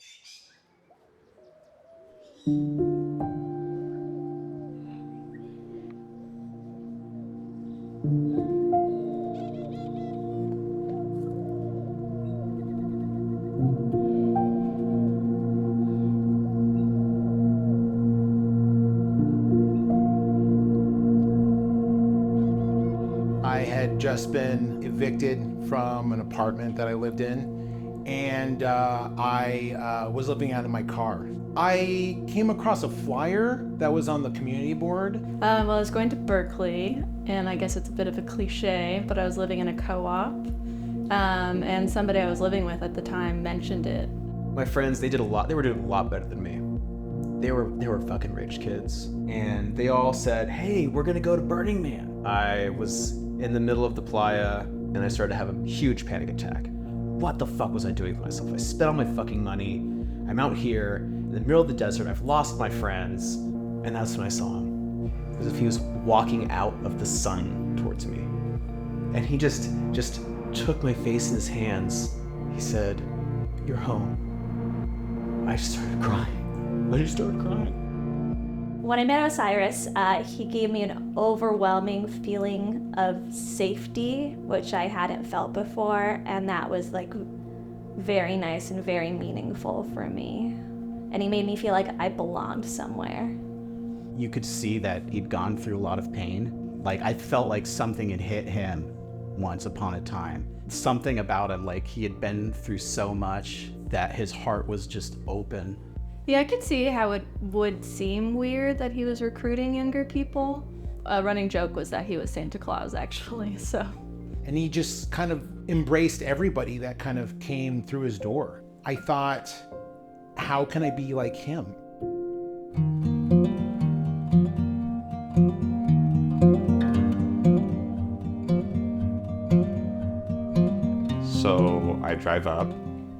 I had just been evicted from an apartment that I lived in, and I was living out of my car. I came across a flyer that was on the community board. Well, I was going to Berkeley, and I guess it's a bit of a cliche, but I was living in a co-op, and somebody I was living with at the time mentioned it. My friends, they were doing a lot better than me. They were fucking rich kids, and they all said, hey, we're gonna go to Burning Man. I was in the middle of the playa, and I started to have a huge panic attack. What the fuck was I doing with myself? I spent all my fucking money. I'm out here in the middle of the desert. I've lost my friends. And that's when I saw him. It was as if he was walking out of the sun towards me. And he just took my face in his hands. He said, you're home. I just started crying. When I met Osiris, he gave me an overwhelming feeling of safety, which I hadn't felt before, and that was like very nice and very meaningful for me. And he made me feel like I belonged somewhere. You could see that he'd gone through a lot of pain. Like, I felt like something had hit him once upon a time. Something about it, like he had been through so much that his heart was just open. Yeah, I could see how it would seem weird that he was recruiting younger people. A running joke was that he was Santa Claus, actually, so. And he just kind of embraced everybody that kind of came through his door. I thought, how can I be like him? So I drive up,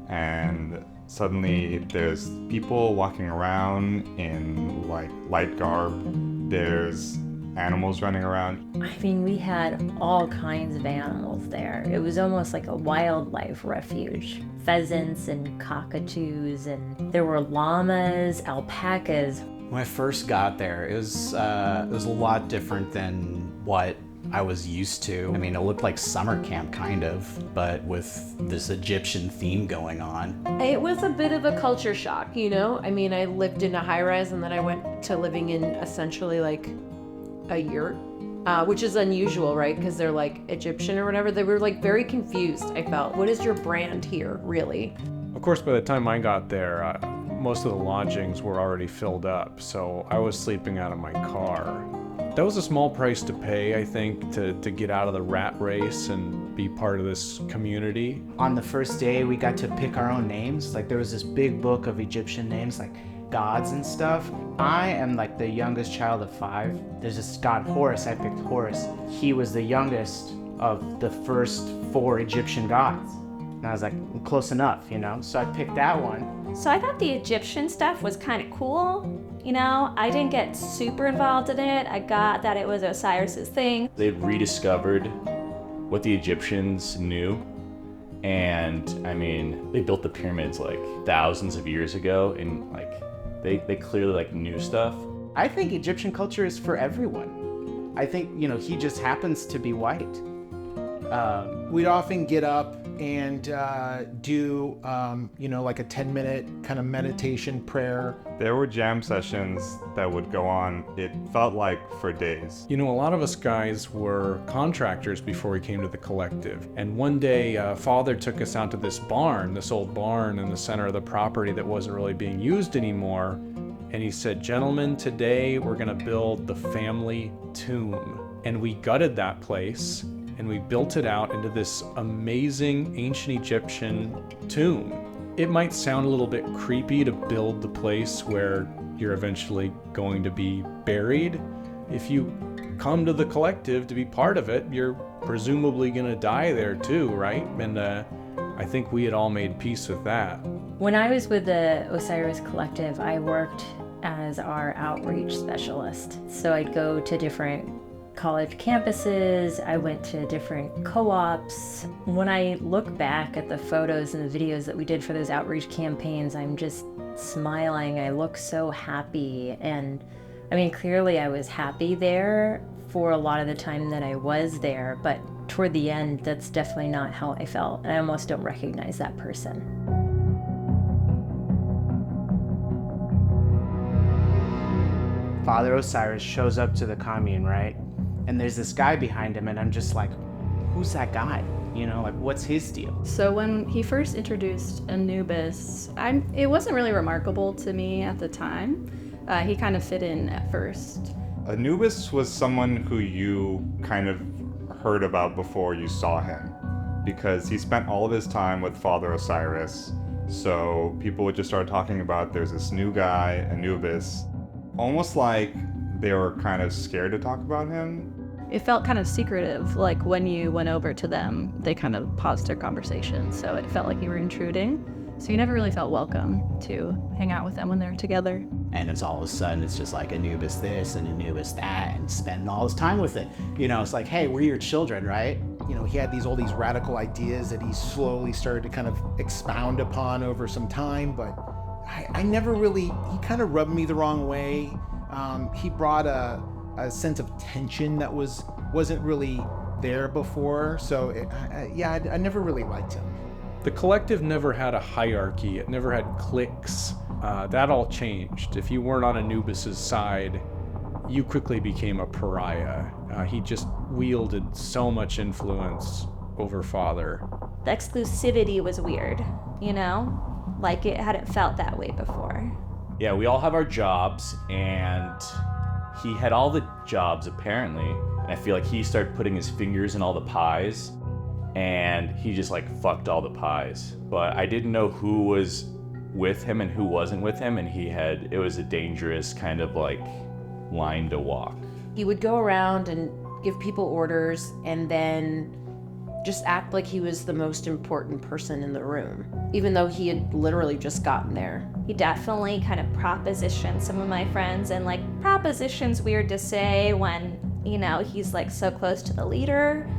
and suddenly there's people walking around in like light garb. There's animals running around. I mean, we had all kinds of animals there. It was almost like a wildlife refuge. Pheasants and cockatoos, and there were llamas, alpacas. When I first got there, it was a lot different than what I was used to. I mean, it looked like summer camp kind of, but with this Egyptian theme going on. It was a bit of a culture shock, you know? I mean, I lived in a high-rise and then I went to living in essentially like a yurt, which is unusual, right? Because they're like Egyptian or whatever. They were like very confused, I felt. What is your brand here, really? Of course, by the time I got there, most of the lodgings were already filled up, so I was sleeping out of my car. That was a small price to pay, I think, to get out of the rat race and be part of this community. On the first day, we got to pick our own names. Like, there was this big book of Egyptian names, like gods and stuff. I am like the youngest child of 5. There's this god Horus. I picked Horus. He was the youngest of the first 4 Egyptian gods. And I was like, close enough, you know? So I picked that one. So I thought the Egyptian stuff was kind of cool. You know, I didn't get super involved in it. I got that it was Osiris's thing. They rediscovered what the Egyptians knew. And I mean, they built the pyramids like thousands of years ago, and like they clearly like knew stuff. I think Egyptian culture is for everyone. I think, you know, he just happens to be white. We'd often get up and do, you know, like a 10-minute kind of meditation prayer. There were jam sessions that would go on, it felt like for days. You know, a lot of us guys were contractors before we came to the collective. And one day, Father took us out to this barn, this old barn in the center of the property that wasn't really being used anymore. And he said, gentlemen, today we're gonna build the family tomb. And we gutted that place, and we built it out into this amazing ancient Egyptian tomb. It might sound a little bit creepy to build the place where you're eventually going to be buried. If you come to the collective to be part of it, you're presumably gonna die there too, right? And I think we had all made peace with that. When I was with the Osiris Collective, I worked as our outreach specialist. So I'd go to different college campuses. I went to different co-ops. When I look back at the photos and the videos that we did for those outreach campaigns, I'm just smiling. I look so happy. And I mean, clearly I was happy there for a lot of the time that I was there, but toward the end, that's definitely not how I felt. And I almost don't recognize that person. Father Osiris shows up to the commune, right? And there's this guy behind him, and I'm just like, who's that guy? You know, like, what's his deal? So when he first introduced Anubis, it wasn't really remarkable to me at the time. He kind of fit in at first. Anubis was someone who you kind of heard about before you saw him, because he spent all of his time with Father Osiris. So people would just start talking about there's this new guy, Anubis, almost like they were kind of scared to talk about him. It felt kind of secretive, like when you went over to them, they kind of paused their conversation, so it felt like you were intruding. So you never really felt welcome to hang out with them when they were together. And it's all of a sudden, it's just like Anubis this and Anubis that, and spending all his time with it. You know, it's like, hey, we're your children, right? You know, he had all these radical ideas that he slowly started to kind of expound upon over some time, but I never really, he kind of rubbed me the wrong way. He brought a sense of tension that wasn't really there before. So I never really liked him. The collective never had a hierarchy. It never had cliques. That all changed. If you weren't on Anubis's side, you quickly became a pariah. He just wielded so much influence over Father. The exclusivity was weird, you know? Like it hadn't felt that way before. Yeah, we all have our jobs, and he had all the jobs apparently, and I feel like he started putting his fingers in all the pies, and he just like fucked all the pies. But I didn't know who was with him and who wasn't with him, and it was a dangerous kind of like line to walk. He would go around and give people orders and then just act like he was the most important person in the room, even though he had literally just gotten there. He definitely kind of propositioned some of my friends, and like proposition's weird to say when, you know, he's like so close to the leader.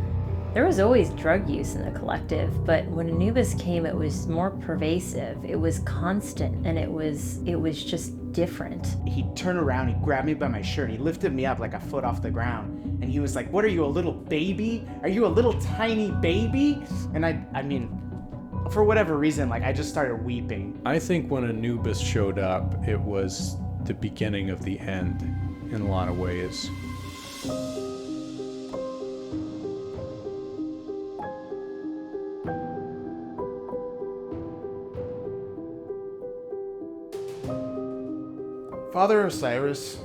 There was always drug use in the collective, but when Anubis came, it was more pervasive. It was constant, and it was just different. He turned around, he grabbed me by my shirt, he lifted me up like a foot off the ground, and he was like, what are you, a little baby? Are you a little tiny baby? And I mean, for whatever reason, like I just started weeping. I think when Anubis showed up, it was the beginning of the end in a lot of ways. Father Osiris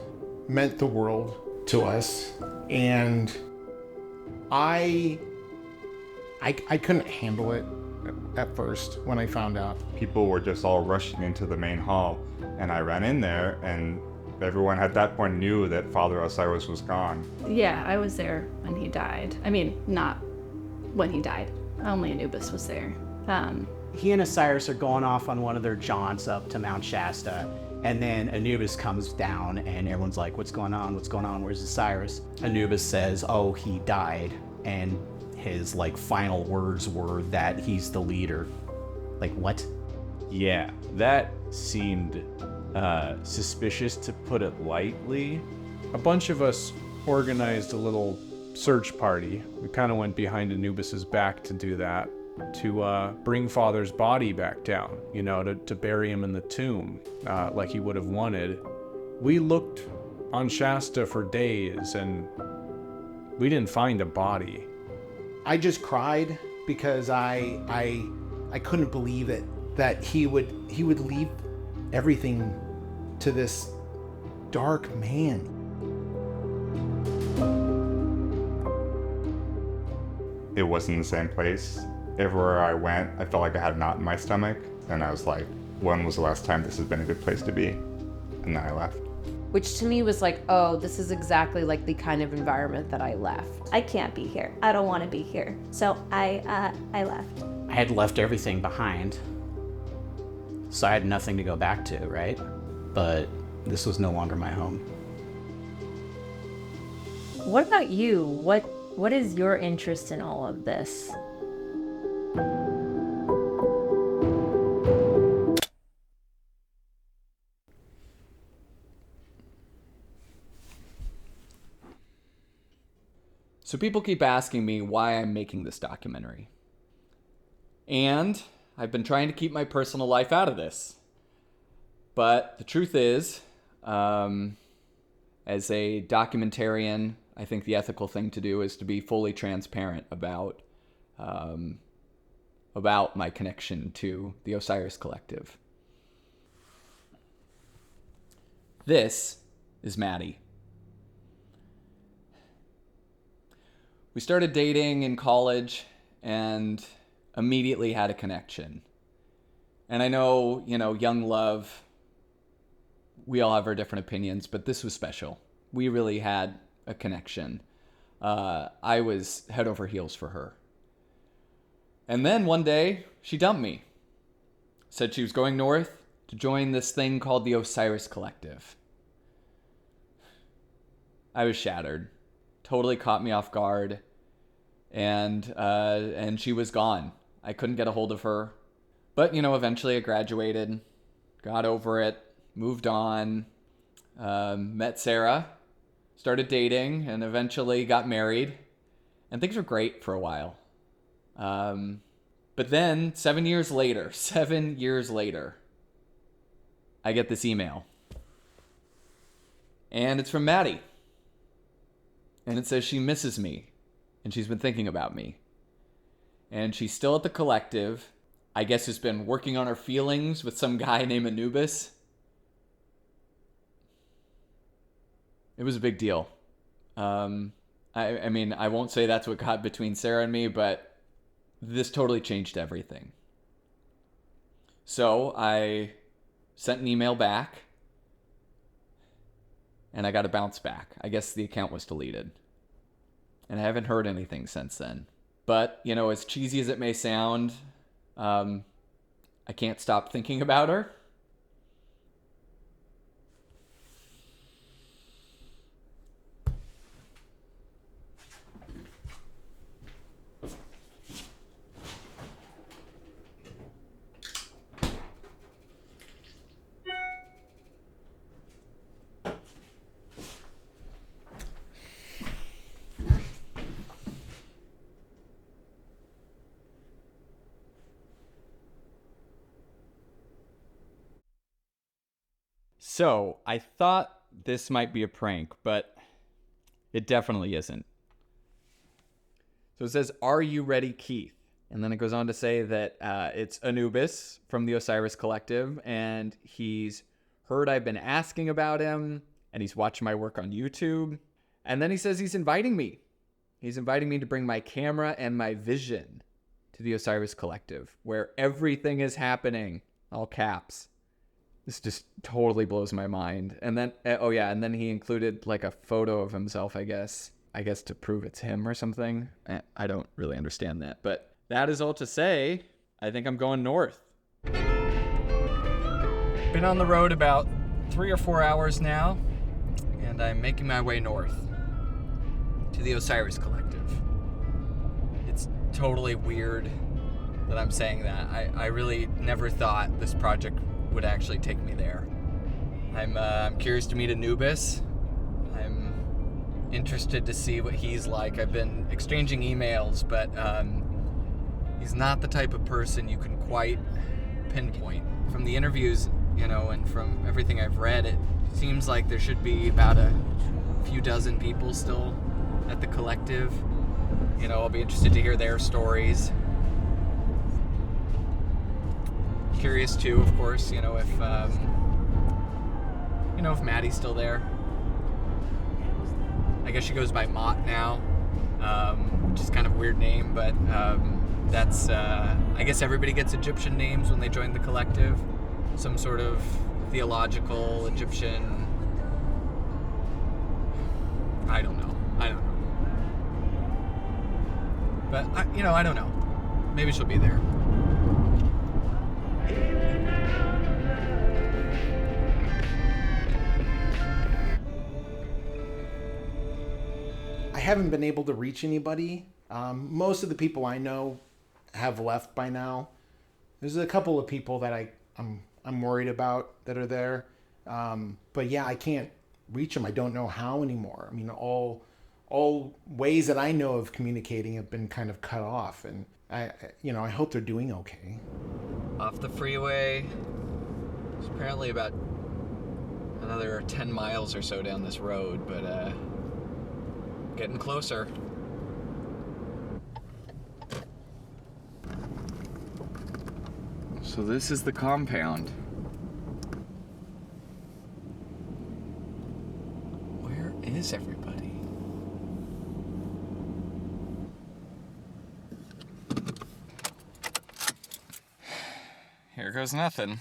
meant the world to us, and I couldn't handle it at first when I found out. People were just all rushing into the main hall, and I ran in there, and everyone at that point knew that Father Osiris was gone. Yeah, I was there when he died. I mean, not when he died. Only Anubis was there. He and Osiris are going off on one of their jaunts up to Mount Shasta, and then Anubis comes down, and everyone's like, what's going on? What's going on? Where's Osiris? Anubis says, oh, he died, and his like final words were that he's the leader. Like, what? Yeah, that seemed suspicious, to put it lightly. A bunch of us organized a little search party. We kind of went behind Anubis's back to do that, to bring Father's body back down, you know, to bury him in the tomb like he would have wanted. We looked on Shasta for days, and we didn't find a body. I just cried because I couldn't believe it, that he would leave everything to this dark man. It wasn't the same place. Everywhere I went, I felt like I had a knot in my stomach, and I was like, when was the last time this has been a good place to be? And then I left. Which to me was like, oh, this is exactly like the kind of environment that I left. I can't be here. I don't want to be here. So I left. I had left everything behind, so I had nothing to go back to, right? But this was no longer my home. What about you? What is your interest in all of this? So people keep asking me why I'm making this documentary. And I've been trying to keep my personal life out of this. But the truth is, as a documentarian, I think the ethical thing to do is to be fully transparent about my connection to the Osiris Collective. This is Maddie. We started dating in college and immediately had a connection. And I know, young love, we all have our different opinions, but this was special. We really had a connection. I was head over heels for her. And then one day, she dumped me. Said she was going north to join this thing called the Osiris Collective. I was shattered. Totally caught me off guard. And she was gone. I couldn't get a hold of her. But, eventually I graduated, got over it, moved on, met Sarah, started dating, and eventually got married. And things were great for a while. But then 7 years later, I get this email. And it's from Maddie. And it says she misses me. And she's been thinking about me. And she's still at the collective. I guess has been working on her feelings with some guy named Anubis. It was a big deal. I mean, I won't say that's what got between Sarah and me, but this totally changed everything. So I sent an email back. And I got a bounce back. I guess the account was deleted. And I haven't heard anything since then. But, as cheesy as it may sound, I can't stop thinking about her. So, I thought this might be a prank, but it definitely isn't. So it says, "Are you ready, Keith?" And then it goes on to say that it's Anubis from the Osiris Collective, and he's heard I've been asking about him, and he's watching my work on YouTube. And then he says he's inviting me. He's inviting me to bring my camera and my vision to the Osiris Collective, where everything is happening, all caps. This just totally blows my mind. And then, and then he included like a photo of himself, I guess to prove it's him or something. I don't really understand that, but that is all to say, I think I'm going north. Been on the road about 3 or 4 hours now, and I'm making my way north to the Osiris Collective. It's totally weird that I'm saying that. I really never thought this project would actually take me there. I'm curious to meet Anubis. I'm interested to see what he's like. I've been exchanging emails, but he's not the type of person you can quite pinpoint. From the interviews, and from everything I've read, it seems like there should be about a few dozen people still at the collective. I'll be interested to hear their stories. Curious too, of course, if Maddie's still there. I guess she goes by Mott now, which is kind of a weird name, but that's, I guess everybody gets Egyptian names when they join the collective. Some sort of theological Egyptian, I don't know. But, I don't know. Maybe she'll be there. haven't been able to reach anybody. Most of the people I know have left by now. There's a couple of people that I'm worried about that are there. But yeah, I can't reach them. I don't know how anymore. I mean, all ways that I know of communicating have been kind of cut off, and I hope they're doing okay. Off the freeway. It's apparently about another 10 miles or so down this road, but getting closer. So this is the compound. Where is everybody? Here goes nothing.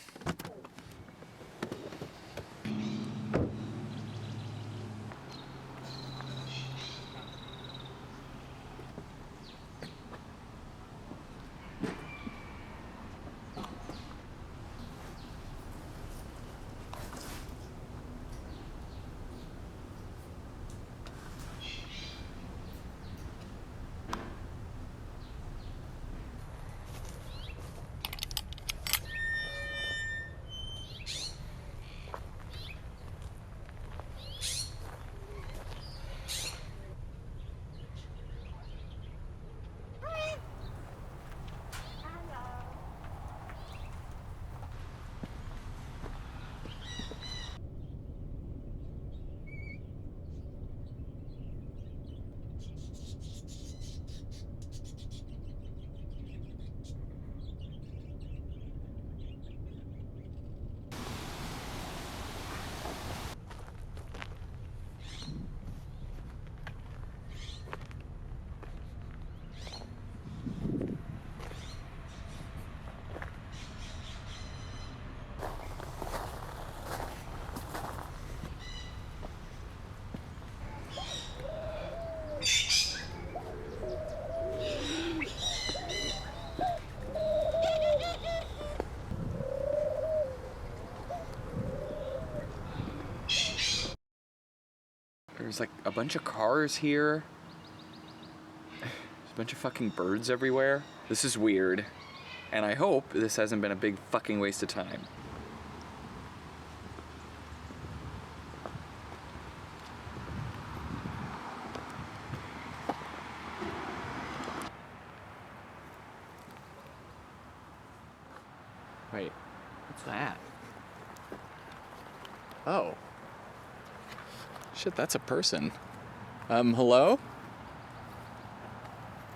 There's like a bunch of cars here. There's a bunch of fucking birds everywhere. This is weird. And I hope this hasn't been a big fucking waste of time. Wait, what's that? Oh. Shit, that's a person. Hello?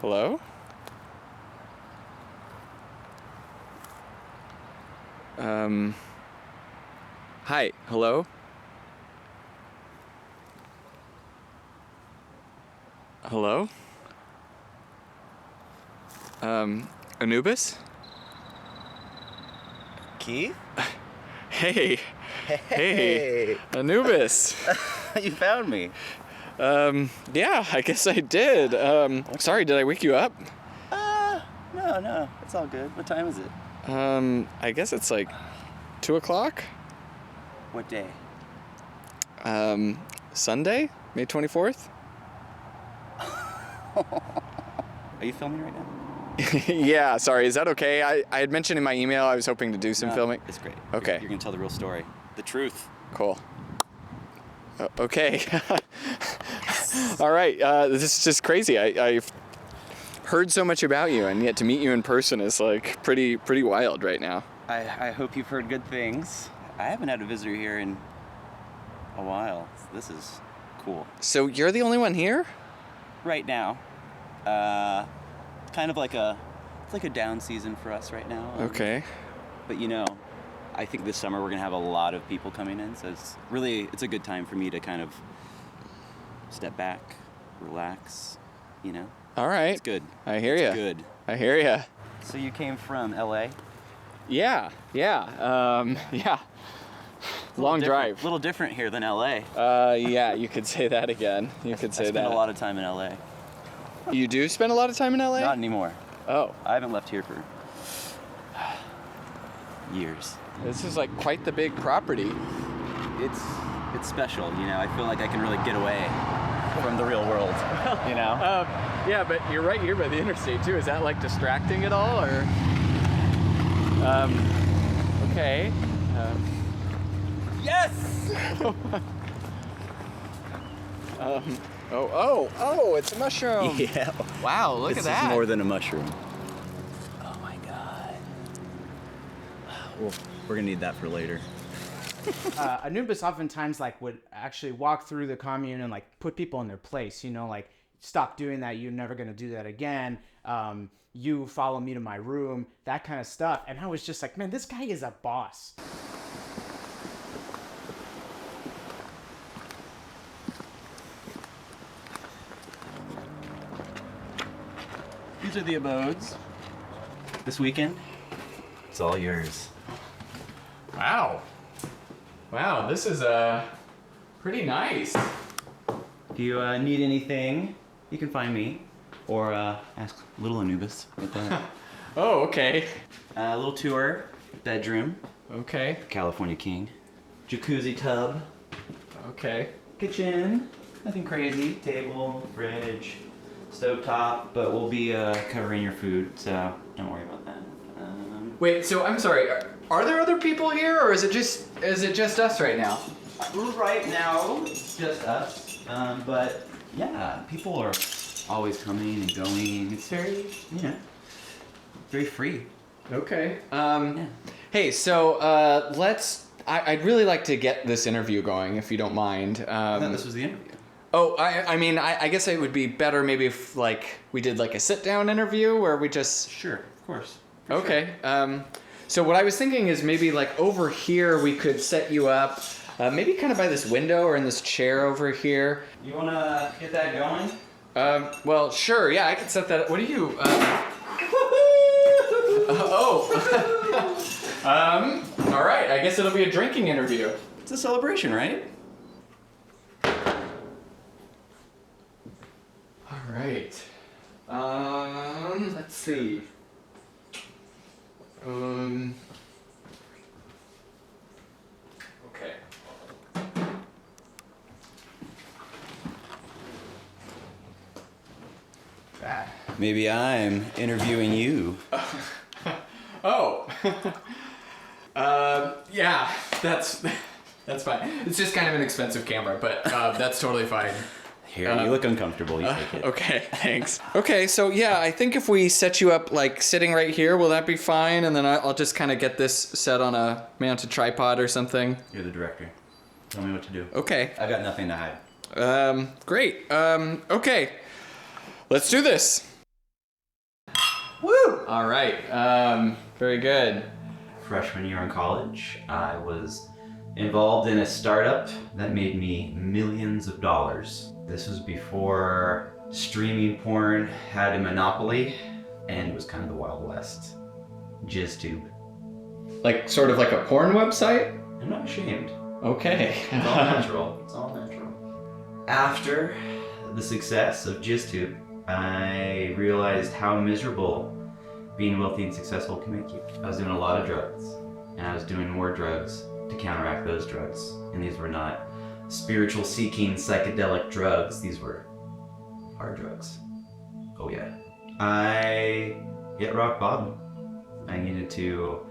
Hello? Hi, hello? Hello? Anubis? Keith? Hey. Hey. Anubis. You found me. Yeah, I guess I did. Sorry, did I wake you up? No, it's all good. What time is it? I guess it's like 2 o'clock. What day? Sunday, May 24th. Are you filming right now? Yeah, sorry, is that okay? I had mentioned in my email I was hoping to do some filming. It's great. Okay. You're gonna tell the real story. The truth. Cool. Okay. All right, this is just crazy. I've heard so much about you, and yet to meet you in person is like pretty wild right now. I hope you've heard good things. I haven't had a visitor here in a while. This is cool. So you're the only one here? Right now. Kind of like it's like a down season for us right now. Okay. But I think this summer we're gonna have a lot of people coming in, so it's a good time for me to kind of step back, relax, All right. It's good. I hear you. Good. I hear you. So you came from LA? Yeah. Long drive. A little different here than LA. Yeah, you could say that again. You could say I spent that. a lot of time in LA. You do spend a lot of time in LA? Not anymore. Oh. I haven't left here for years. This is like quite the big property. It's special, I feel like I can really get away. from the real world, you know? Yeah, but you're right here by the interstate too. Is that like distracting at all, or? Okay. Yes! Oh, it's a mushroom. Yeah. Wow, look at that. This is more than a mushroom. Oh my god. Well, we're gonna need that for later. Anubis oftentimes like would actually walk through the commune and like put people in their place, you know, like stop doing that, you're never gonna do that again. You follow me to my room, that kind of stuff. And I was just like, man, this guy is a boss. These are the abodes. This weekend, it's all yours. Wow, this is pretty nice. If you need anything, you can find me. Or ask little Anubis about that. Oh, okay. A little tour, bedroom. Okay. California King. Jacuzzi tub. Okay. Kitchen. Nothing crazy. Table, fridge, stovetop, but we'll be covering your food, so don't worry about that. Wait, so I'm sorry. Are there other people here, or is it just us right now? Right now, it's just us. But yeah, people are always coming and going. It's very, very free. Okay. Yeah. Hey, so I'd really like to get this interview going, if you don't mind. I thought this was the interview. Oh, I mean, I guess it would be better maybe if we did like a sit-down interview where we just. Sure, of course. Okay. So what I was thinking is maybe like over here we could set you up, maybe kind of by this window or in this chair over here. You wanna get that going? Well, sure. Yeah, I could set that up. What do you? All right. I guess it'll be a drinking interview. It's a celebration, right? All right. Let's see. Okay. Maybe I'm interviewing you. Oh. Yeah, that's fine. It's just kind of an expensive camera, but that's totally fine. Here, you look uncomfortable. You take it. Okay, thanks. Okay, so yeah, I think if we set you up like sitting right here, will that be fine? And then I'll just kind of get this set on a mounted tripod or something. You're the director. Tell me what to do. Okay. I've got nothing to hide. Great. Okay. Let's do this. Woo! All right. Very good. Freshman year in college, I was involved in a startup that made me millions of dollars. This was before streaming porn had a monopoly, and it was kind of the Wild West. JizzTube. Like sort of like a porn website? I'm not ashamed. Okay. It's all natural. It's all natural. After the success of JizzTube, I realized how miserable being wealthy and successful can make you. I was doing a lot of drugs, and I was doing more drugs to counteract those drugs. And these were not spiritual seeking psychedelic drugs. These were hard drugs. Oh yeah. I hit rock bottom. I needed to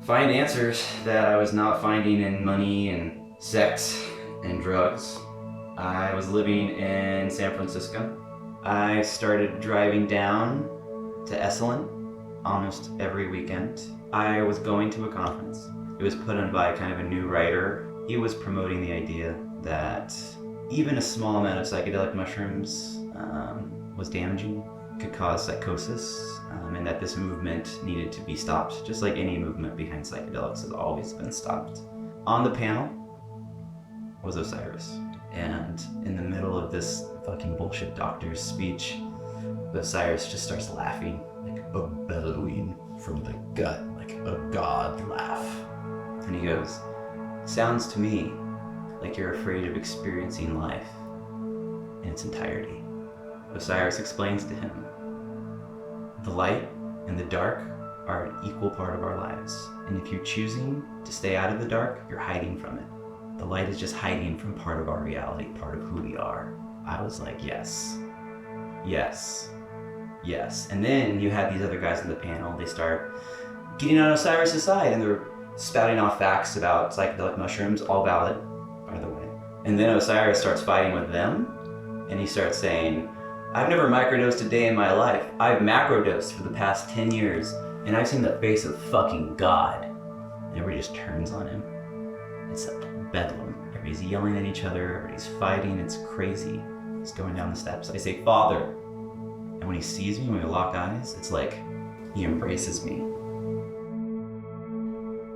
find answers that I was not finding in money and sex and drugs. I was living in San Francisco. I started driving down to Esalen almost every weekend. I was going to a conference. It was put on by kind of a new writer. He was promoting the idea that even a small amount of psychedelic mushrooms was damaging, could cause psychosis, and that this movement needed to be stopped, just like any movement behind psychedelics has always been stopped. On the panel was Osiris. And in the middle of this fucking bullshit doctor's speech, Osiris just starts laughing, like a bellowing from the gut, like a god laugh. And he goes, "Sounds to me like you're afraid of experiencing life in its entirety." Osiris explains to him, "The light and the dark are an equal part of our lives. And if you're choosing to stay out of the dark, you're hiding from it. The light is just hiding from part of our reality, part of who we are. I was like, yes, yes, yes. And then you had these other guys in the panel, they start getting on Osiris' side, and they're spouting off facts about psychedelic mushrooms, all valid, by the way. And then Osiris starts fighting with them, and he starts saying, I've never microdosed a day in my life. I've macrodosed for the past 10 years, and I've seen the face of fucking God. And everybody just turns on him. It's like bedlam. Everybody's yelling at each other, everybody's fighting, it's crazy. He's going down the steps. I say, Father. And when he sees me, when we lock eyes, it's like he embraces me.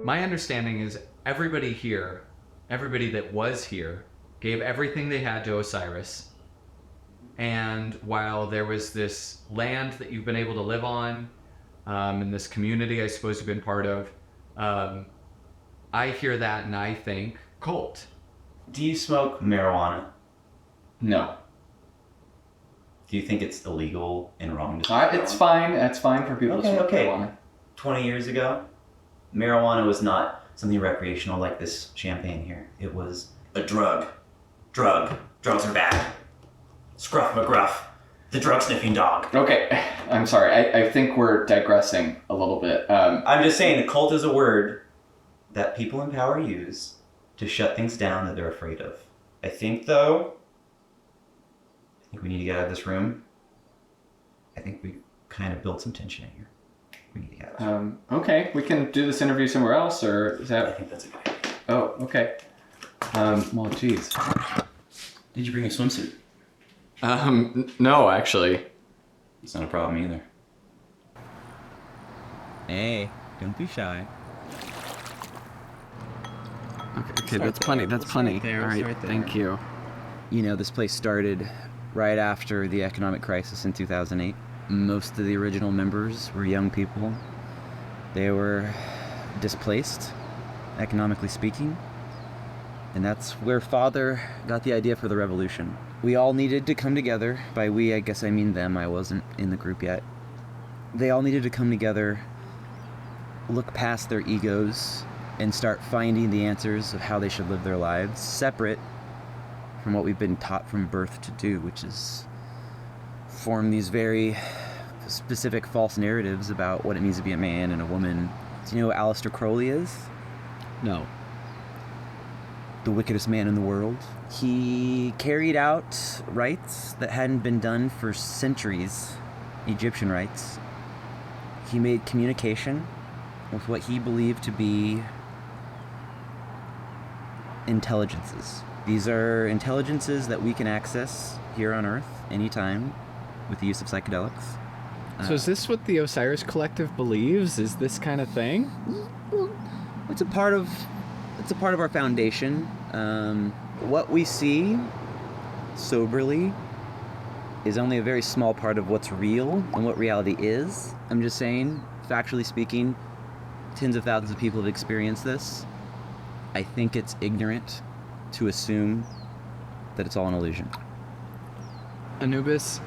My understanding is everybody here, everybody that was here, gave everything they had to Osiris. And while there was this land that you've been able to live on, and this community I suppose you've been part of, I hear that and I think cult. Do you smoke marijuana? No. Do you think it's illegal and wrong to smoke It's fine. It's fine for people to smoke marijuana. 20 years ago, marijuana was not something recreational like this champagne here. It was a drug. Drugs are bad. Scruff McGruff, the drug-sniffing dog. Okay, I'm sorry. I think we're digressing a little bit. I'm just saying, a cult is a word that people in power use to shut things down that they're afraid of. I think, though, we need to get out of this room. I think we kind of built some tension in here. We need to get out of this room. Okay, we can do this interview somewhere else, or is that... I think that's a good idea. Oh, okay. Well, geez. Did you bring a swimsuit? No, actually. It's not a problem either. Hey, don't be shy. Okay, that's plenty. That's plenty. All right, thank you. You know, this place started right after the economic crisis in 2008. Most of the original members were young people. They were displaced, economically speaking. And that's where Father got the idea for the revolution. We all needed to come together. By we, I guess I mean them. I wasn't in the group yet. They all needed to come together, look past their egos, and start finding the answers of how they should live their lives, separate from what we've been taught from birth to do, which is form these very specific false narratives about what it means to be a man and a woman. Do you know who Aleister Crowley is? No. The wickedest man in the world. He carried out rites that hadn't been done for centuries, Egyptian rites. He made communication with what he believed to be intelligences. These are intelligences that we can access here on Earth anytime with the use of psychedelics. So is this what the Osiris Collective believes? Is this kind of thing? It's a part of our foundation. What we see soberly is only a very small part of what's real and what reality is. I'm just saying, factually speaking, tens of thousands of people have experienced this. I think it's ignorant to assume that it's all an illusion. Anubis?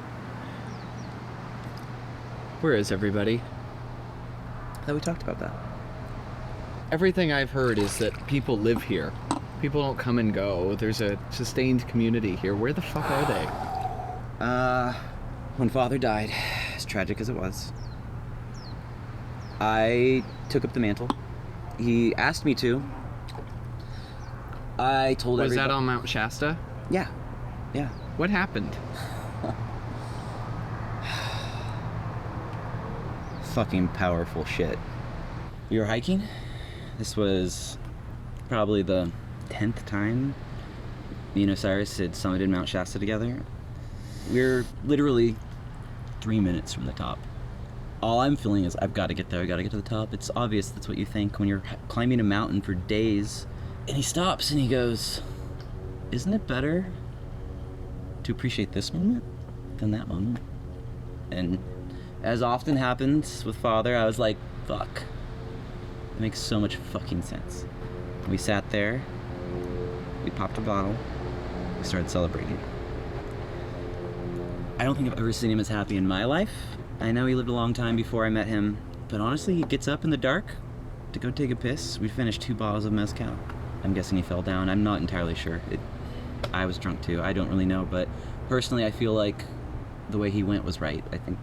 Where is everybody? I thought we talked about that. Everything I've heard is that people live here. People don't come and go. There's a sustained community here. Where the fuck are they? When Father died, as tragic as it was, I took up the mantle. He asked me to. I told everybody. Was that on Mount Shasta? Yeah. Yeah. What happened? Fucking powerful shit. We were hiking. This was probably the 10th time me and Osiris had summited Mount Shasta together. We're literally 3 minutes from the top. All I'm feeling is I've got to get there. I got to get to the top. It's obvious that's what you think when you're climbing a mountain for days. And he stops and he goes, "Isn't it better to appreciate this moment than that moment?" And as often happens with Father, I was like, fuck. It makes so much fucking sense. We sat there, we popped a bottle, we started celebrating. I don't think I've ever seen him as happy in my life. I know he lived a long time before I met him, but honestly, he gets up in the dark to go take a piss. We finished 2 bottles of mezcal. I'm guessing he fell down. I'm not entirely sure. I was drunk too. I don't really know, but Personally, I feel like the way he went was right. I think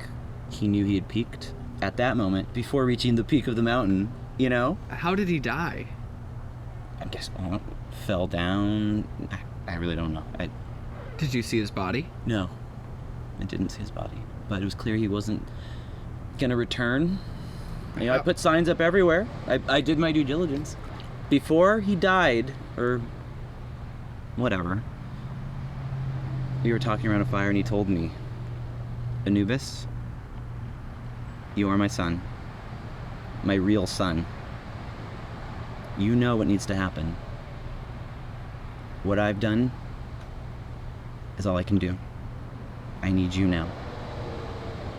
he knew he had peaked at that moment before reaching the peak of the mountain, you know? How did he die? I guess, fell down. I really don't know. Did you see his body? No, I didn't see his body. But it was clear he wasn't gonna return. You know, I put signs up everywhere. I did my due diligence. Before he died, or whatever, we were talking around a fire and he told me, Anubis, you are my son. My real son. You know what needs to happen. What I've done is all I can do. I need you now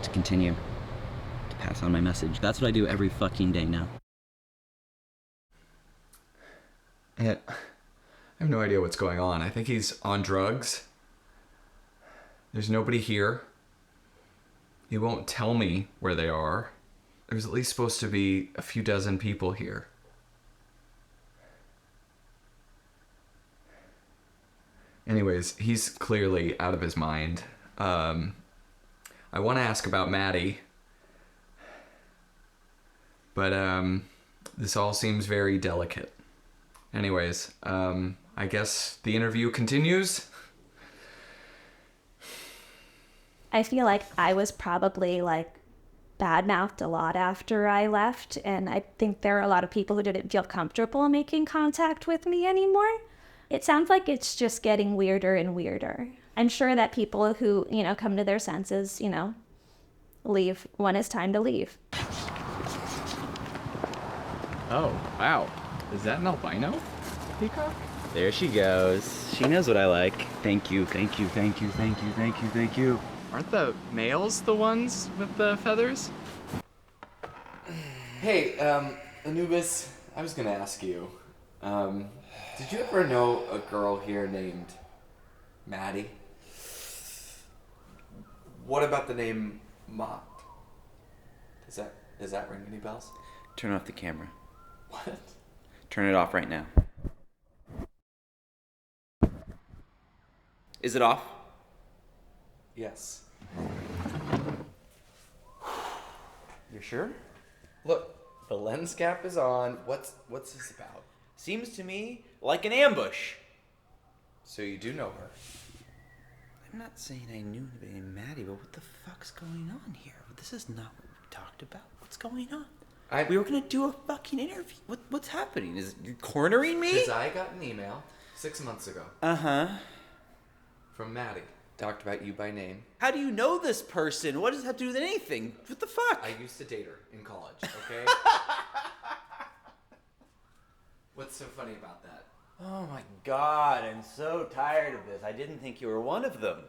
to continue to pass on my message. That's what I do every fucking day now. I have no idea what's going on. I think he's on drugs. There's nobody here. He won't tell me where they are. There's at least supposed to be a few dozen people here. Anyways, he's clearly out of his mind. I want to ask about Maddie. But this all seems very delicate. Anyways, I guess the interview continues. I feel like I was probably like bad-mouthed a lot after I left, and I think there are a lot of people who didn't feel comfortable making contact with me anymore. It sounds like it's just getting weirder and weirder. I'm sure that people who, come to their senses, leave when it's time to leave. Oh, wow. Is that an albino peacock? There she goes. She knows what I like. Thank you, thank you, thank you, thank you, thank you, thank you. Aren't the males the ones with the feathers? Hey, Anubis, I was gonna ask you, did you ever know a girl here named Maddie? What about the name Mott? Does that ring any bells? Turn off the camera. What? Turn it off right now. Is it off? Yes. You're sure? Look, the lens cap is on. What's this about? Seems to me like an ambush. So you do know her? I'm not saying I knew anybody named Maddie, but what the fuck's going on here? This is not what we talked about. What's going on? We were gonna do a fucking interview. What's happening? Is you cornering me? Because I got an email 6 months ago. Uh-huh. From Maddie. Talked about you by name. How do you know this person? What does it have to do with anything? What the fuck? I used to date her in college, okay? What's so funny about that? Oh my god, I'm so tired of this. I didn't think you were one of them.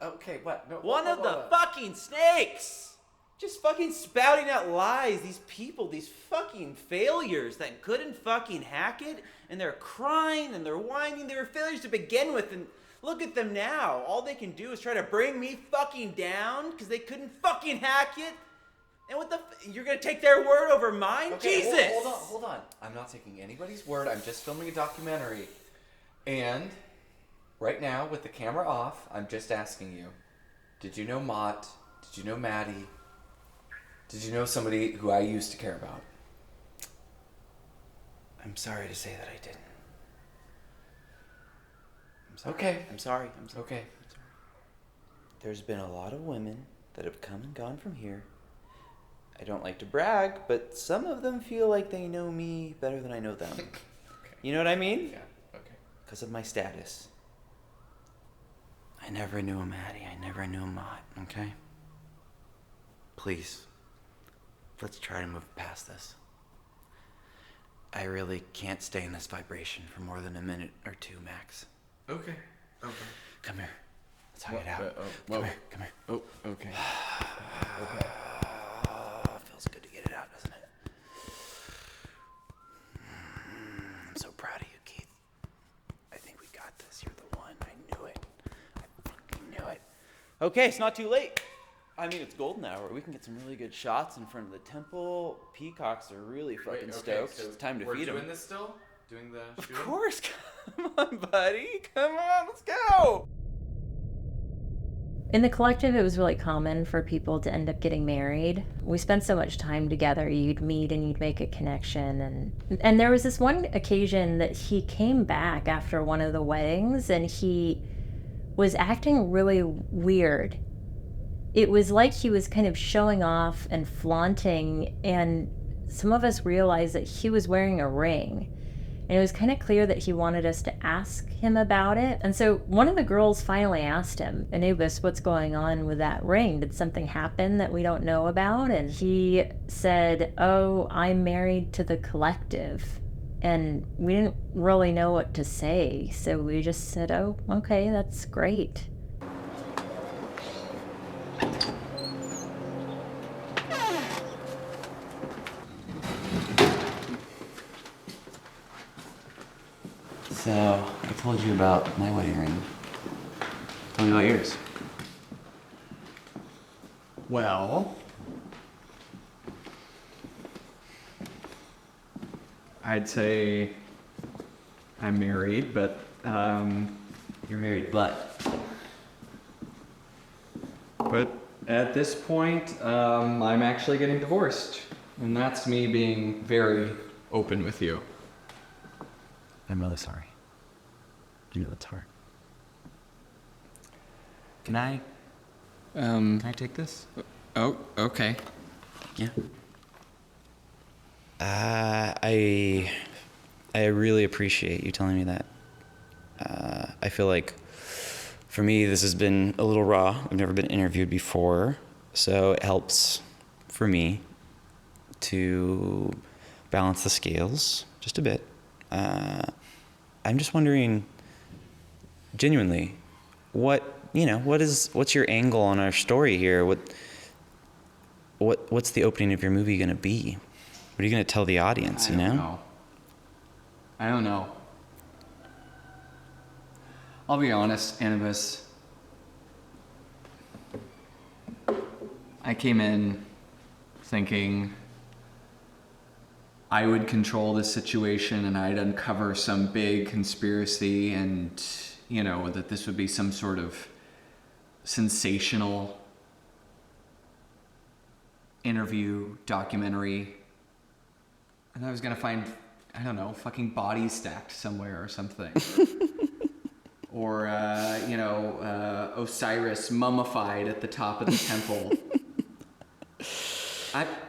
Okay, what? No, one of the fucking snakes! Just fucking spouting out lies. These people, these fucking failures that couldn't fucking hack it, and they're crying and they're whining. They were failures to begin with, and look at them now. All they can do is try to bring me fucking down because they couldn't fucking hack it. And you're gonna take their word over mine? Okay, Jesus! Hold on. I'm not taking anybody's word. I'm just filming a documentary. And right now, with the camera off, I'm just asking you, did you know Mott? Did you know Maddie? Did you know somebody who I used to care about? I'm sorry to say that I didn't. I'm sorry. Okay. I'm sorry. Okay. There's been a lot of women that have come and gone from here. I don't like to brag, but some of them feel like they know me better than I know them. Okay. You know what I mean? Yeah, okay. Because of my status. I never knew a Maddie. I never knew a Mott, okay? Please, let's try to move past this. I really can't stay in this vibration for more than a minute or two max. Okay. Come here. Let's hug it out. Come here. Oh, okay. Feels good to get it out, doesn't it? I'm so proud of you, Keith. I think we got this. You're the one. I knew it. I fucking knew it. Okay, it's not too late. I mean, it's golden hour. We can get some really good shots in front of the temple. Peacocks are really fucking stoked. So it's time to feed them. We're doing this still? Doing the shooting? Of course. Come on, buddy. Come on. Let's go. In the collective, it was really common for people to end up getting married. We spent so much time together, you'd meet and you'd make a connection. And there was this one occasion that he came back after one of the weddings and he was acting really weird. It was like he was kind of showing off and flaunting, and some of us realized that he was wearing a ring. And it was kind of clear that he wanted us to ask him about it. And so one of the girls finally asked him, Anubis, what's going on with that ring? Did something happen that we don't know about? And he said, oh, I'm married to the collective. And we didn't really know what to say. So we just said, oh, okay, that's great. So, I told you about my wedding ring. Tell me about yours. Well, I'd say I'm married, but You're married, but at this point, I'm actually getting divorced, and that's me being very open with you. I'm really sorry. You know that's hard. Can I take this? Oh, okay. Yeah. I really appreciate you telling me that. I feel like for me this has been a little raw. I've never been interviewed before, so it helps for me to balance the scales just a bit. I'm just wondering, genuinely, what's your angle on our story here? What's the opening of your movie gonna be? What are you gonna tell the audience? I don't know. I'll be honest, Anubis. I came in thinking I would control this situation and I'd uncover some big conspiracy and, that this would be some sort of sensational interview, documentary. And I was gonna find, I don't know, fucking bodies stacked somewhere or something. Or, Osiris mummified at the top of the temple.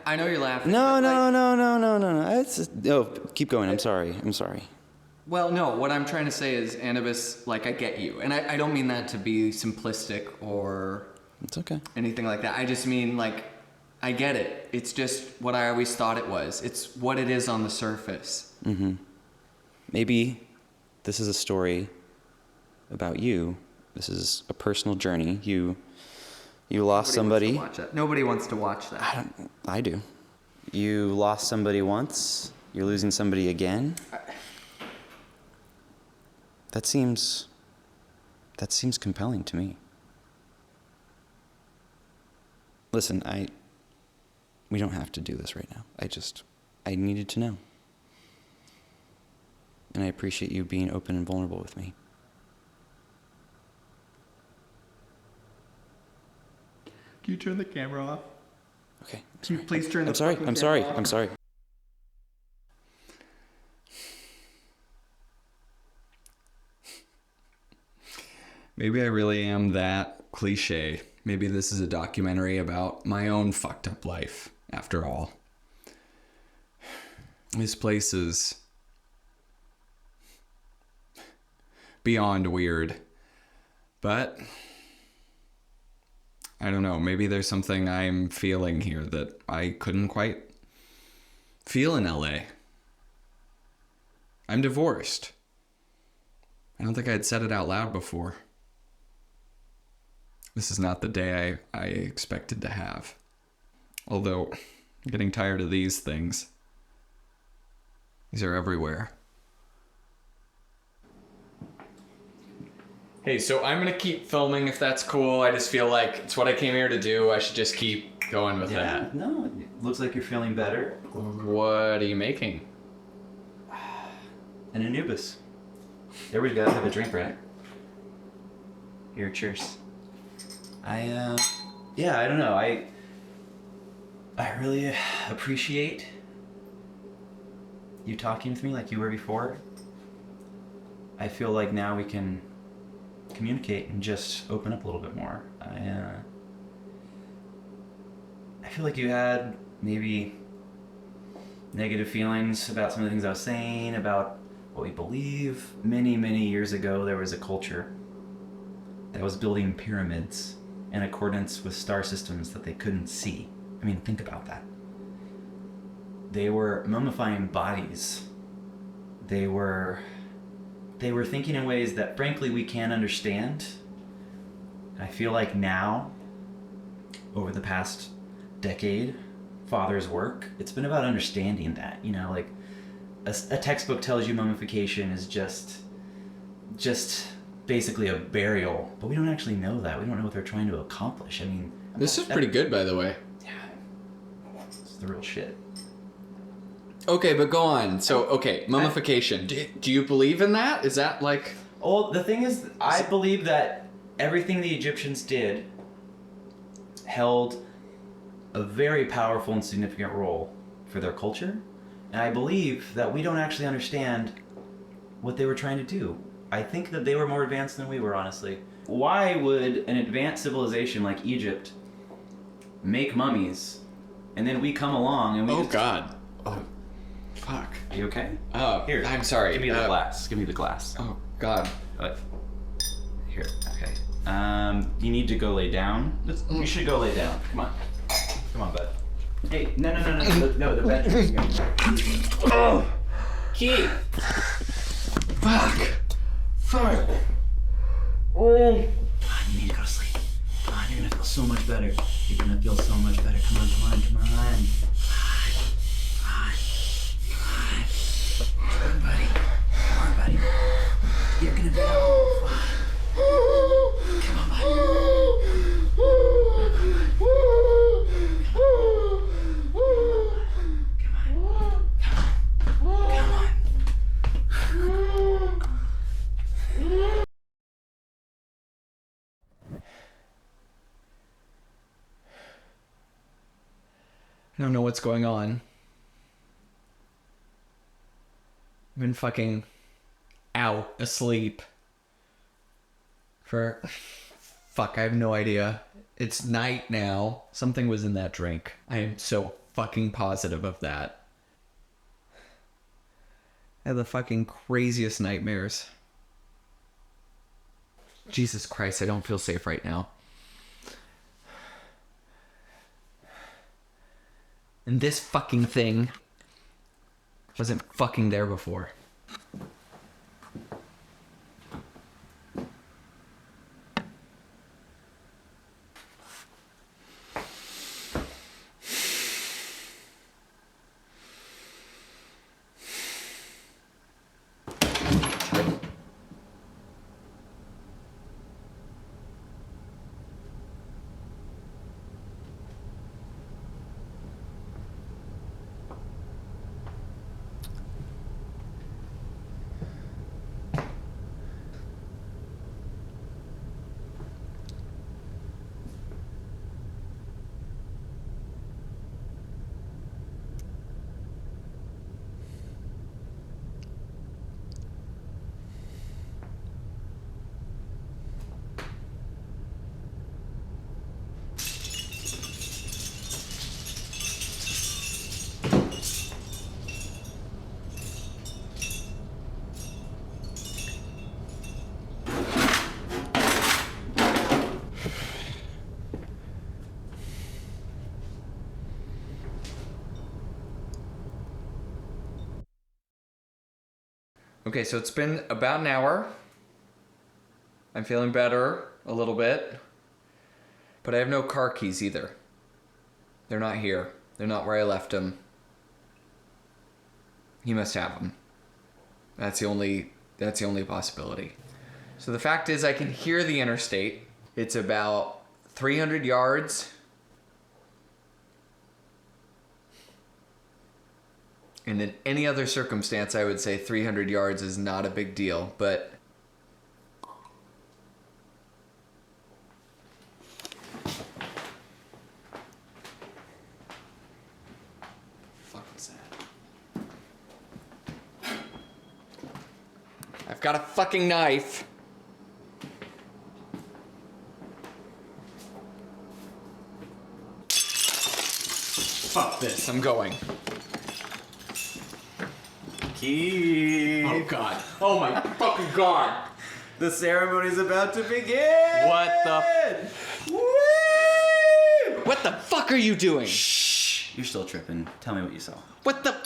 I know you're laughing. No. Keep going. I'm sorry. Well, no, what I'm trying to say is, Anubis, I get you. And I don't mean that to be simplistic or... It's okay. Anything like that. I just mean, I get it. It's just what I always thought it was. It's what it is on the surface. Mm-hmm. Maybe this is a story about you. This is a personal journey. You lost somebody. Nobody wants to watch that. I do. You lost somebody once. You're losing somebody again. That seems compelling to me. Listen, we don't have to do this right now. I needed to know. And I appreciate you being open and vulnerable with me. Can you turn the camera off? Okay. Can you please turn the I'm sorry. I'm sorry. Maybe I really am that cliche. Maybe this is a documentary about my own fucked up life, after all. This place is beyond weird. But I don't know, maybe there's something I'm feeling here that I couldn't quite feel in LA. I'm divorced. I don't think I'd said it out loud before. This is not the day I expected to have. Although, I'm getting tired of these things. These are everywhere. Hey, so I'm gonna keep filming if that's cool. I just feel like it's what I came here to do. I should just keep going with that. No, it looks like you're feeling better. What are you making? An Anubis. Everybody's gotta have a drink, right? Here, cheers. Yeah, I don't know. I really appreciate you talking with me like you were before. I feel like now we can communicate and just open up a little bit more. I feel like you had maybe negative feelings about some of the things I was saying, about what we believe. Many, many years ago, there was a culture that was building pyramids in accordance with star systems that they couldn't see. I mean, think about that. They were mummifying bodies. They were thinking in ways that, frankly, we can't understand. I feel like now, over the past decade, Father's work, it's been about understanding that, you know, like a textbook tells you mummification is just basically a burial, but we don't actually know that. We don't know what they're trying to accomplish. I mean, This is pretty good, by the way. Yeah, it's the real shit. Okay, but go on. So, okay, mummification. Do you believe in that? Is that like... Well, the thing is, I believe that everything the Egyptians did held a very powerful and significant role for their culture. And I believe that we don't actually understand what they were trying to do. I think that they were more advanced than we were, honestly. Why would an advanced civilization like Egypt make mummies, and then we come along and we Oh, God. Oh, fuck. Are you okay? Oh, Here, I'm sorry. Give me the glass. Give me the glass. Oh, God. Here, okay. You need to go lay down. You should go lay down. Come on. Come on, bud. Hey, no, the bedroom. Oh! Keith! Fuck. Oh! Come on, you need to go to sleep. Come on, you're gonna feel so much better. You're gonna feel so much better. Come on. Come on, buddy. You're gonna be all fine. Come on, buddy. I don't know what's going on. I've been fucking out asleep for... Fuck, I have no idea. It's night now. Something was in that drink. I am so fucking positive of that. I have the fucking craziest nightmares. Jesus Christ, I don't feel safe right now. And this fucking thing wasn't fucking there before. Okay, so it's been about an hour. I'm feeling better a little bit. But I have no car keys either. They're not here. They're not where I left them. He must have them. That's the only possibility. So the fact is I can hear the interstate. It's about 300 yards. And in any other circumstance, I would say 300 yards is not a big deal, but got a fucking knife. Fuck this, I'm going. Keith. Oh God. Oh my fucking God. The ceremony's about to begin. What the? What the fuck are you doing? Shh. You're still tripping. Tell me what you saw. What the?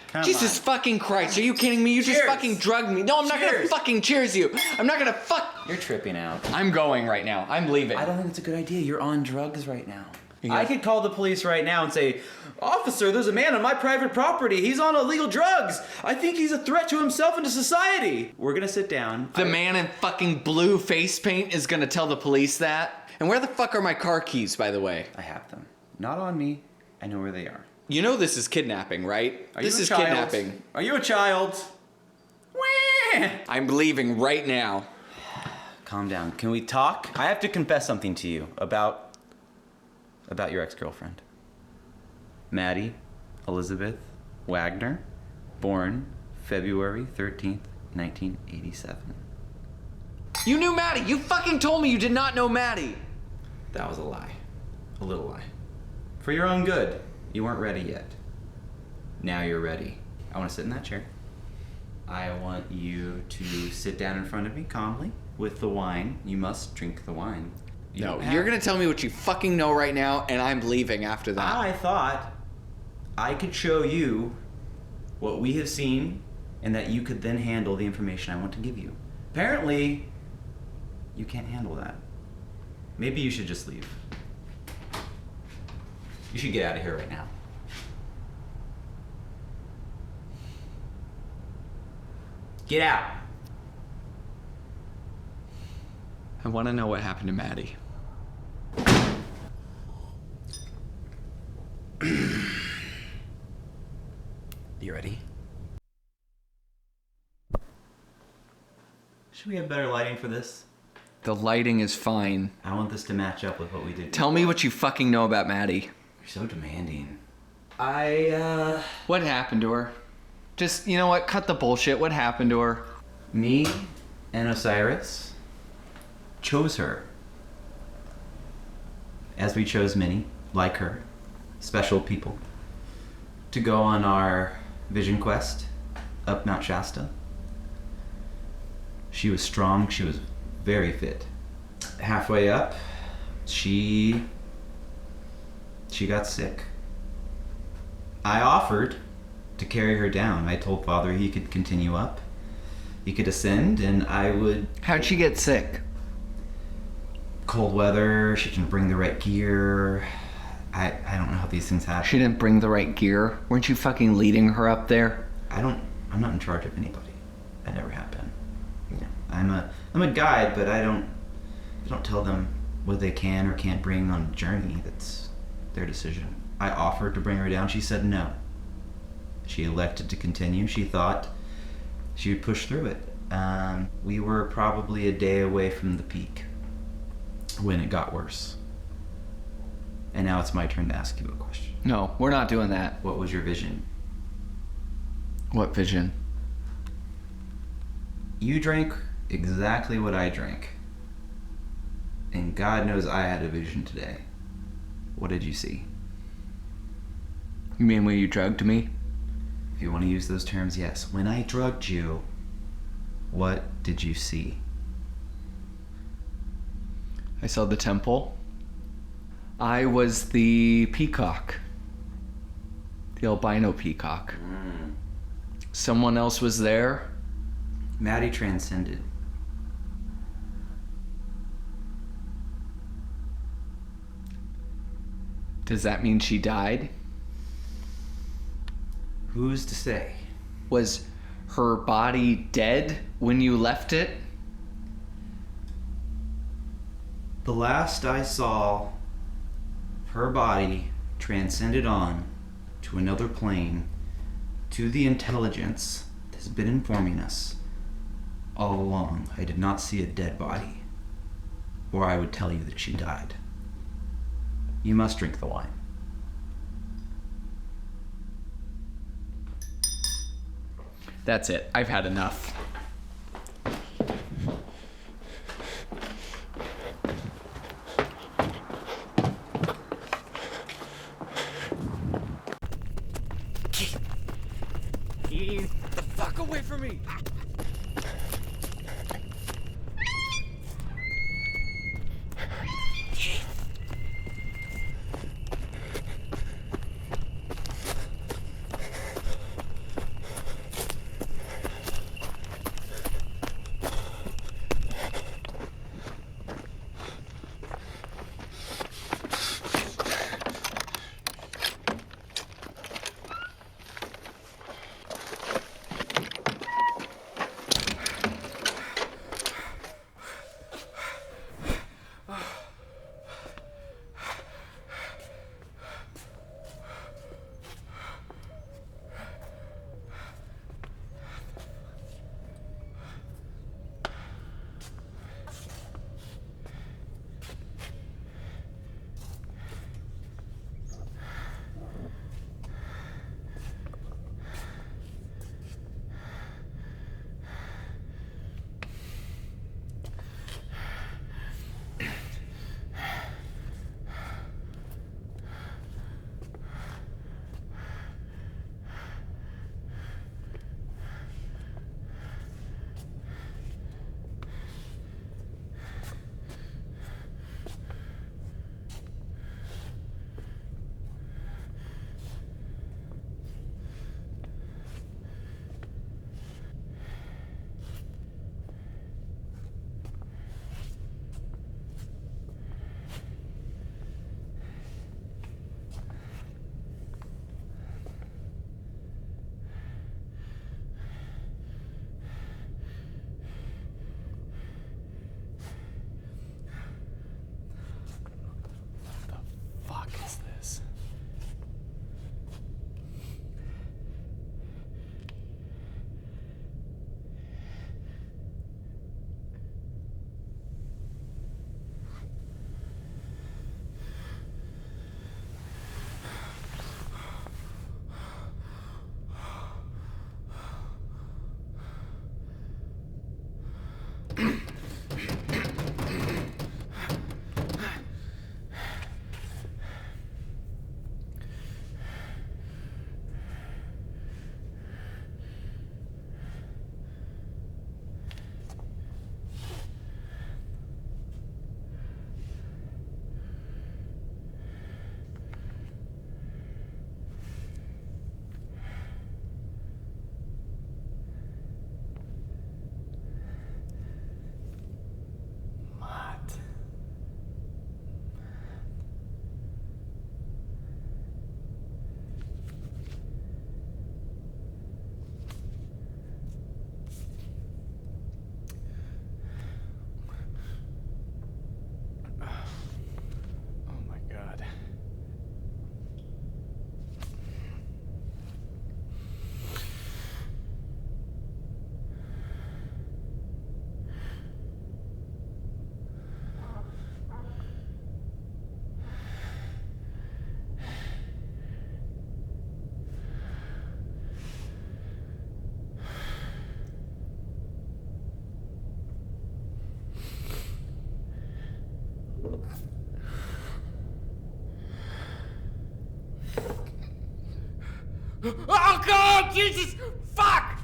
Come Jesus on. fucking Christ, are you kidding me? You just Cheers. fucking drugged me. No, I'm not gonna Cheers. fucking cheers you. I'm not gonna fuck. You're tripping out. I'm going right now. I'm leaving. I don't think it's a good idea. You're on drugs right now. Yeah. I could call the police right now and say, "Officer, there's a man on my private property. He's on illegal drugs. I think he's a threat to himself and to society." We're gonna sit down. The man in fucking blue face paint is gonna tell the police that? And where the fuck are my car keys, by the way? I have them. Not on me. I know where they are. You know this is kidnapping, right? Are This you a is child? kidnapping. Are you a child? I'm leaving right now. Calm down. Can we talk? I have to confess something to you about your ex-girlfriend. Maddie Elizabeth Wagner, born February 13th, 1987. You knew Maddie. You fucking told me you did not know Maddie. That was a lie. A little lie. For your own good. You weren't ready yet. Now you're ready. I want to sit in that chair. I want you to sit down in front of me calmly with the wine. You must drink the wine. No, you're gonna tell me what you fucking know right now, and I'm leaving after that. I thought I could show you what we have seen, and that you could then handle the information I want to give you. Apparently, you can't handle that. Maybe you should just leave. You should get out of here right now. Get out. I want to know what happened to Maddie. You ready? Should we have better lighting for this? The lighting is fine. I want this to match up with what we did. Tell me what you fucking know about Maddie. You're so demanding. What happened to her? Just, you know what? Cut the bullshit. What happened to her? Me and Osiris chose her. As we chose many, like her, special people, to go on our vision quest up Mount Shasta. She was strong, she was very fit. Halfway up, she got sick. I offered to carry her down. I told Father he could continue up. He could ascend and I would... How'd she get sick? Cold weather, she didn't bring the right gear. I don't know how these things happen. She didn't bring the right gear? Weren't you fucking leading her up there? I'm not in charge of anybody. That never happened. I'm a guide, but I don't tell them what they can or can't bring on a journey. That's their decision. I offered to bring her down. She said no. She elected to continue. She thought she would push through it. We were probably a day away from the peak when it got worse. And now it's my turn to ask you a question. No, we're not doing that. What was your vision? What vision? You drank exactly what I drank. And God knows I had a vision today. What did you see? You mean when you drugged me? If you want to use those terms, yes. When I drugged you, what did you see? I saw the temple. I was the peacock. The albino peacock. Someone else was there. Maddie transcended. Does that mean she died? Who's to say? Was her body dead when you left it? The last I saw, her body transcended on to another plane, to the intelligence that has been informing us all along. I did not see a dead body, or I would tell you that she died. You must drink the wine. That's it. I've had enough. Oh God, Jesus, fuck!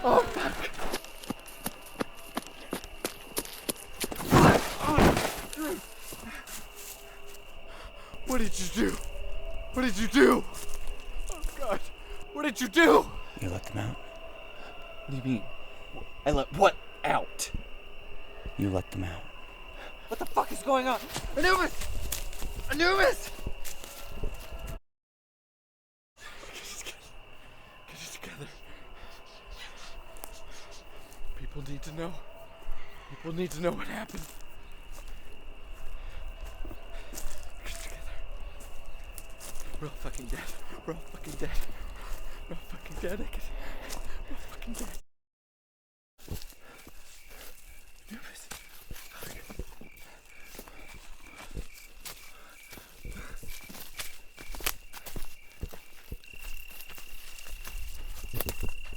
Oh, fuck. What did you do? What did you do? Oh, God. What did you do? You let them out. What do you mean? I let what out? You let them out. What the fuck is going on? Anubis! Anubis! Get it together. People need to know. People need to know what happened. Get it together. We're all fucking dead. We're all fucking dead. We're all fucking dead. We're all fucking dead. Anubis.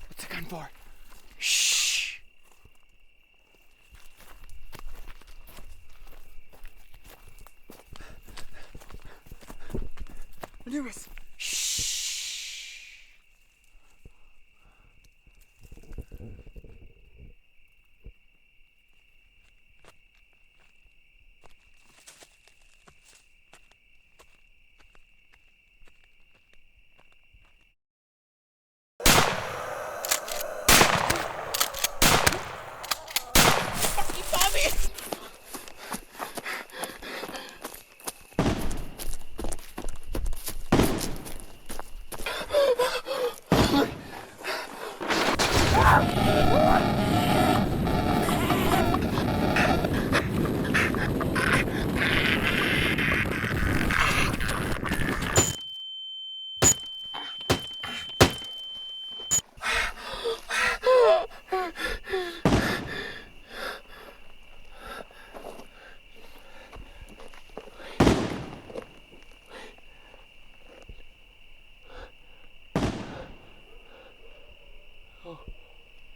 What's the gun for? Shh. Anubis.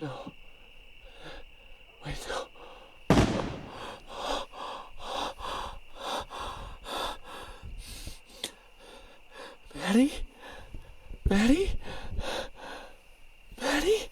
No. Wait, no. Maddie? Maddie? Maddie?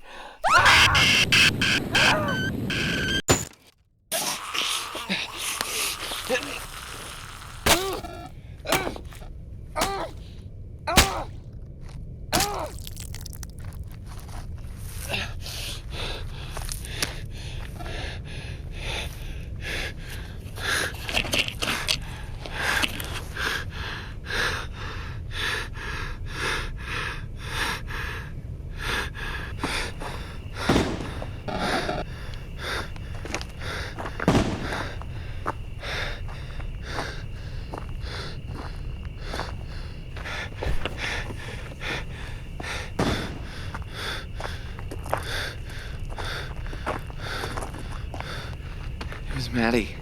Maddie.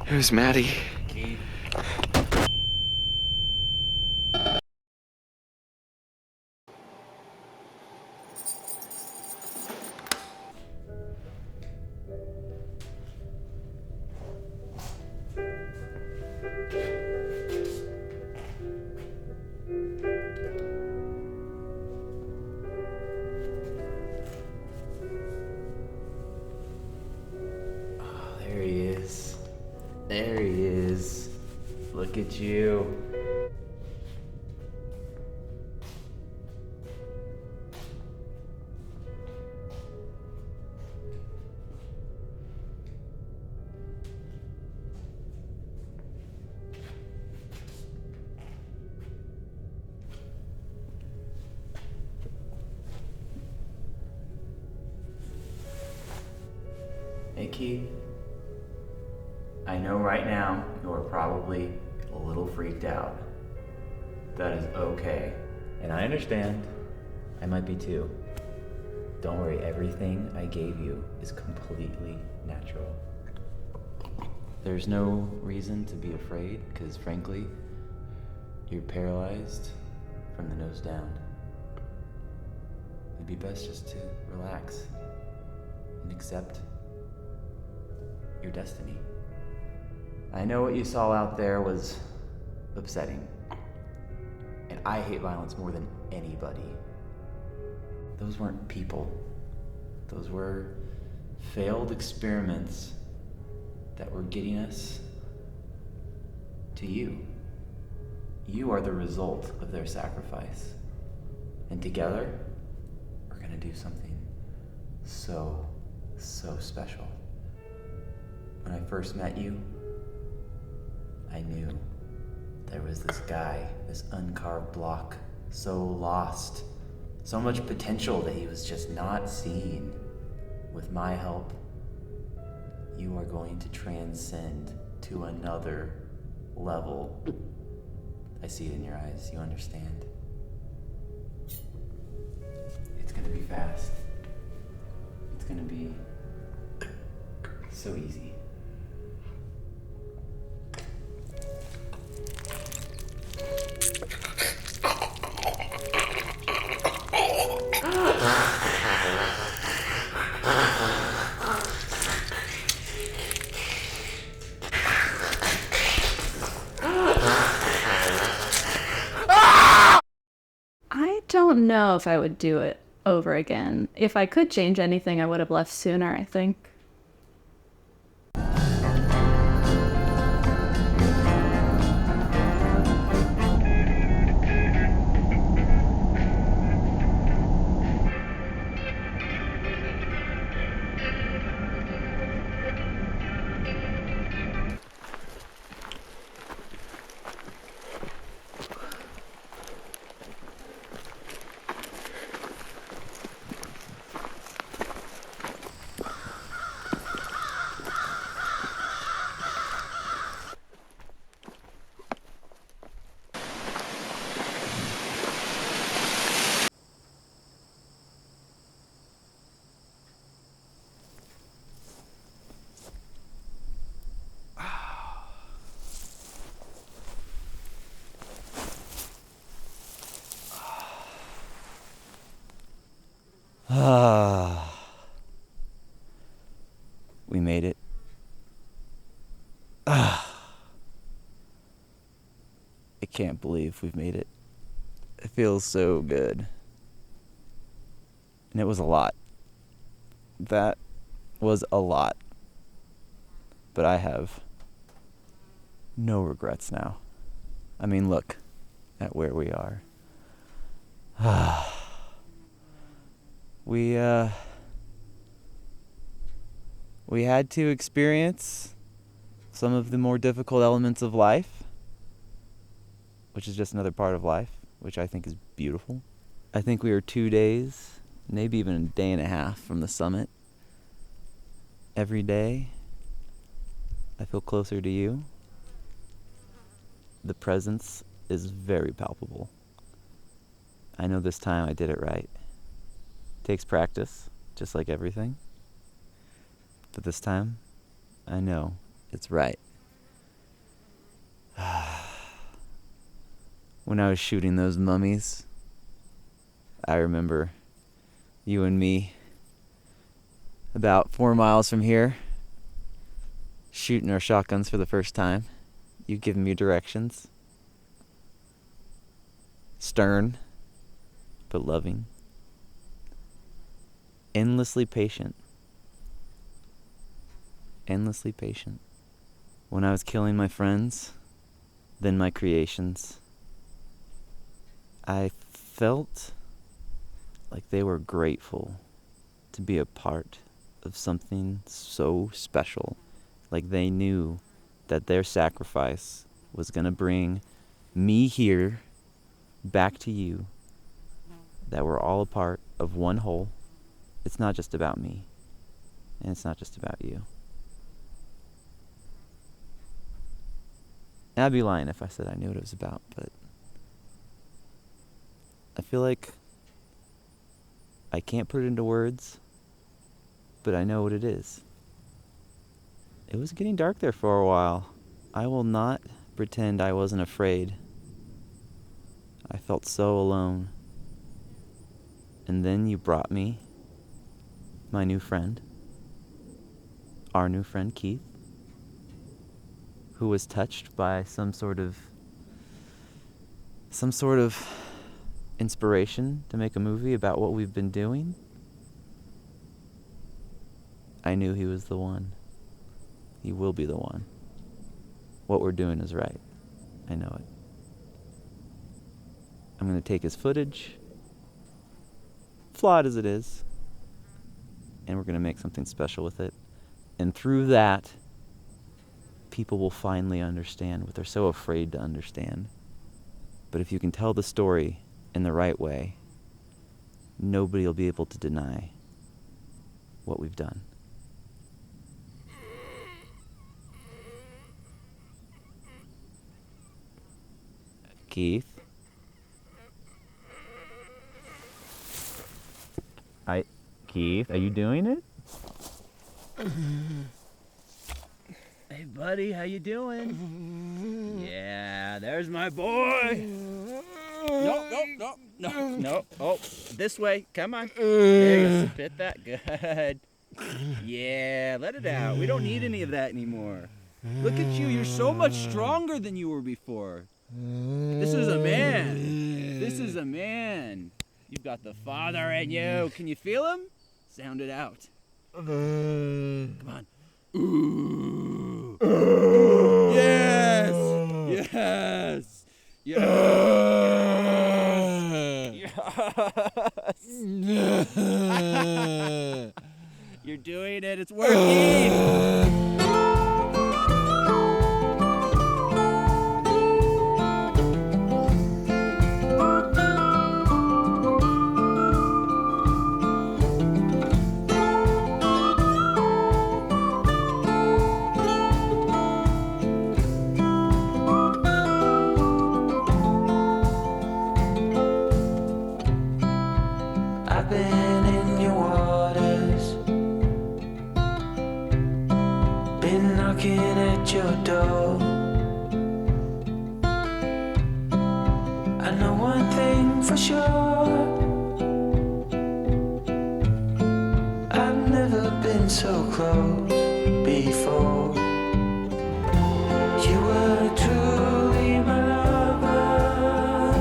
It was Maddie. There he is. There he is. Look at you. Hey, Keith. I know right now you're probably a little freaked out. That is okay. And I understand. I might be too. Don't worry, everything I gave you is completely natural. There's no reason to be afraid, because frankly, you're paralyzed from the nose down. It'd be best just to relax and accept your destiny. I know what you saw out there was upsetting, and I hate violence more than anybody. Those weren't people. Those were failed experiments that were getting us to you. You are the result of their sacrifice. And together, we're gonna do something so special. When I first met you, I knew there was this guy, this uncarved block, so lost, so much potential that he was just not seeing. With my help, you are going to transcend to another level. I see it in your eyes, you understand. It's gonna be fast. It's gonna be so easy. I don't know if I would do it over again. If I could change anything, I would have left sooner, I think. We made it. I can't believe we've made it. It feels so good. And it was a lot. That was a lot. But I have no regrets now. I mean, look at where we are. We had to experience some of the more difficult elements of life, which is just another part of life, which I think is beautiful. I think we are 2 days, maybe even a day and a half from the summit. Every day, I feel closer to you. The presence is very palpable. I know this time I did it right. Takes practice, just like everything. But this time, I know it's right. when I was shooting those mummies. I remember you and me about 4 miles from here shooting our shotguns for the first time. You giving me directions. Stern, but loving. Endlessly patient. Endlessly patient. When I was killing my friends, then my creations, I felt like they were grateful to be a part of something so special. Like they knew that their sacrifice was going to bring me here back to you, that we're all a part of one whole. It's not just about me, and it's not just about you. And I'd be lying if I said I knew what it was about, but I feel like I can't put it into words, but I know what it is. It was getting dark there for a while. I will not pretend I wasn't afraid. I felt so alone. And then you brought me my new friend, our new friend Keith, who was touched by some sort of inspiration to make a movie about what we've been doing. I knew he was the one. He will be the one. What we're doing is right. I know it. I'm going to take his footage, flawed as it is, and we're going to make something special with it. And through that, people will finally understand what they're so afraid to understand. But if you can tell the story in the right way, nobody will be able to deny what we've done. Keith? Keith, are you doing it? Hey, buddy, how you doing? Yeah, there's my boy. No. Oh, this way. Come on. There you go. Spit that. Good. Yeah, let it out. We don't need any of that anymore. Look at you. You're so much stronger than you were before. This is a man. This is a man. You've got the father in you. Can you feel him? Sound it out. Come on. Ooh. Yes. Yes. Yes. Yes. You're doing it. It's working. I've been in your waters, been knocking at your door. I know one thing for sure, I've never been so close before. You were truly my lover,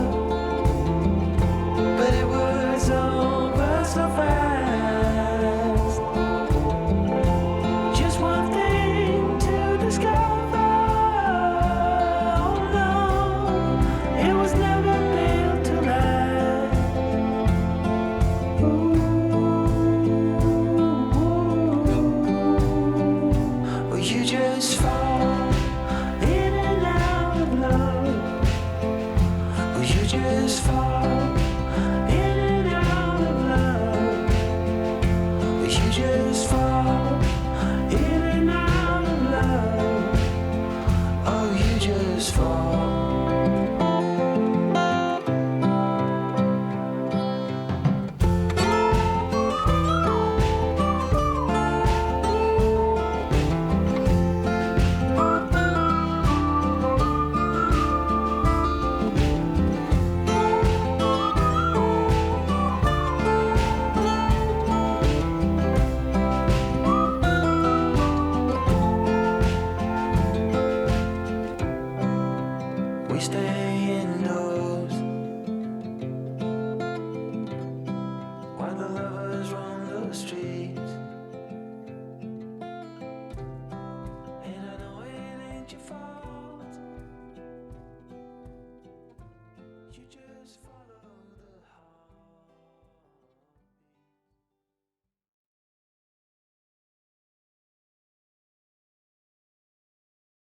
but it was over so fast. Just one thing to discover. Oh no, it was never built to last. Ooh, well, you just fall in and out of indoors.